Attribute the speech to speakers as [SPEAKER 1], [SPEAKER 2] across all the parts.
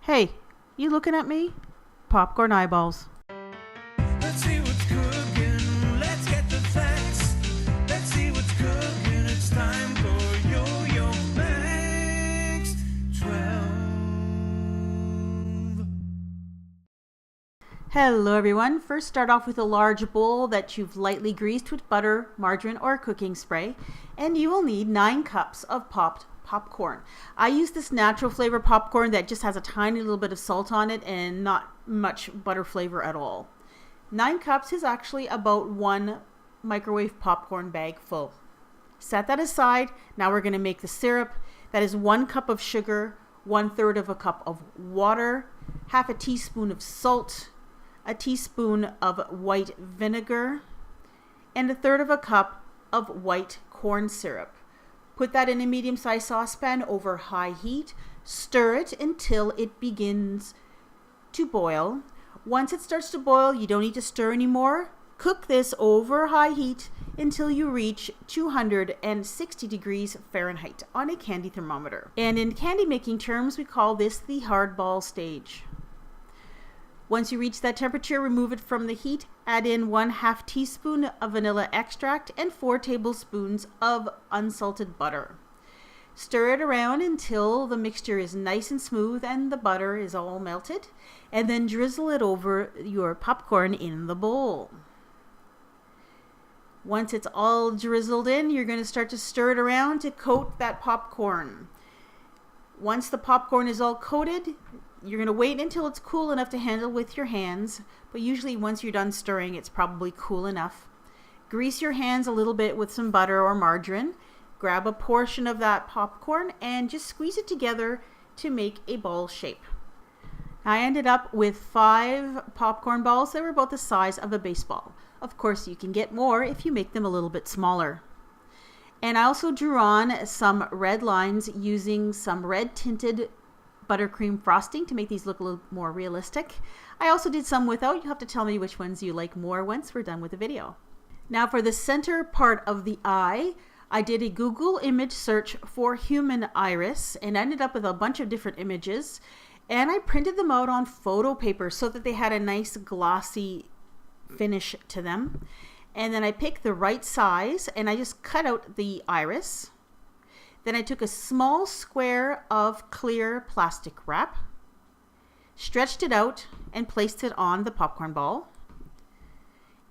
[SPEAKER 1] Hey, you looking at me? Popcorn eyeballs.
[SPEAKER 2] Let's see what's cooking. Let's get the facts. Let's see what's cooking. It's time for yoyomax12.
[SPEAKER 1] Hello everyone. First, start off with a large bowl that you've lightly greased with butter, margarine, or cooking spray, and you will need 9 cups of popped popcorn. I use this natural flavor popcorn that just has a tiny little bit of salt on it and not much butter flavor at all. 9 cups is actually about 1 microwave popcorn bag full. Set that aside. Now we're going to make the syrup. That is 1 cup of sugar, 1/3 of a cup of water, half a teaspoon of salt, a teaspoon of white vinegar, and 1/3 of a cup of white corn syrup. Put that in a medium-sized saucepan over high heat. Stir it until it begins to boil. Once it starts to boil, you don't need to stir anymore. Cook this over high heat until you reach 260 degrees Fahrenheit on a candy thermometer. And in candy making terms, we call this the hardball stage. Once you reach that temperature, remove it from the heat. Add in 1/2 teaspoon of vanilla extract and 4 tablespoons of unsalted butter. Stir it around until the mixture is nice and smooth and the butter is all melted, and then drizzle it over your popcorn in the bowl. Once it's all drizzled in, you're going to start to stir it around to coat that popcorn. Once the popcorn is all coated, you're going to wait until it's cool enough to handle with your hands, but usually once you're done stirring, it's probably cool enough. Grease your hands a little bit with some butter or margarine. Grab a portion of that popcorn and just squeeze it together to make a ball shape. I ended up with 5 popcorn balls that were about the size of a baseball. Of course, you can get more if you make them a little bit smaller. And I also drew on some red lines using some red tinted buttercream frosting to make these look a little more realistic. I also did some without. You'll have to tell me which ones you like more once we're done with the video. Now for the center part of the eye, I did a Google image search for human iris and ended up with a bunch of different images, and I printed them out on photo paper so that they had a nice glossy finish to them. And then I picked the right size and I just cut out the iris. Then I took a small square of clear plastic wrap, stretched it out, and placed it on the popcorn ball.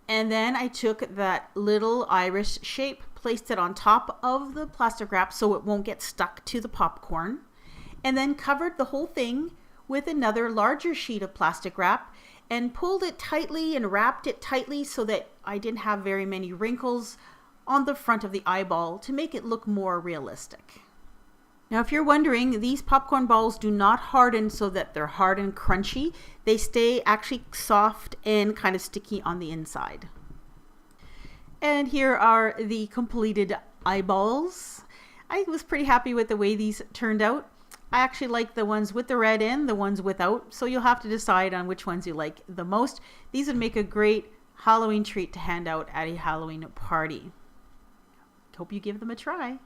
[SPEAKER 1] And then I took that little iris shape, placed it on top of the plastic wrap so it won't get stuck to the popcorn, and then covered the whole thing with another larger sheet of plastic wrap and pulled it tightly and wrapped it tightly so that I didn't have very many wrinkles on the front of the eyeball to make it look more realistic. Now, if you're wondering, these popcorn balls do not harden so that they're hard and crunchy. They stay actually soft and kind of sticky on the inside. And here are the completed eyeballs. I was pretty happy with the way these turned out. I actually like the ones with the red in, the ones without, so you'll have to decide on which ones you like the most. These would make a great Halloween treat to hand out at a Halloween party. Hope you give them a try.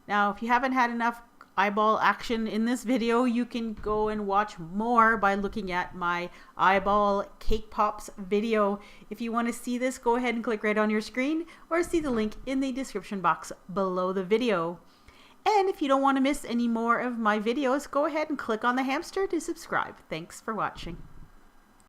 [SPEAKER 1] Now, if you haven't had enough eyeball action in this video, you can go and watch more by looking at my eyeball cake pops video. If you want to see this, go ahead and click right on your screen or see the link in the description box below the video. And if you don't want to miss any more of my videos, go ahead and click on the hamster to subscribe. Thanks for watching.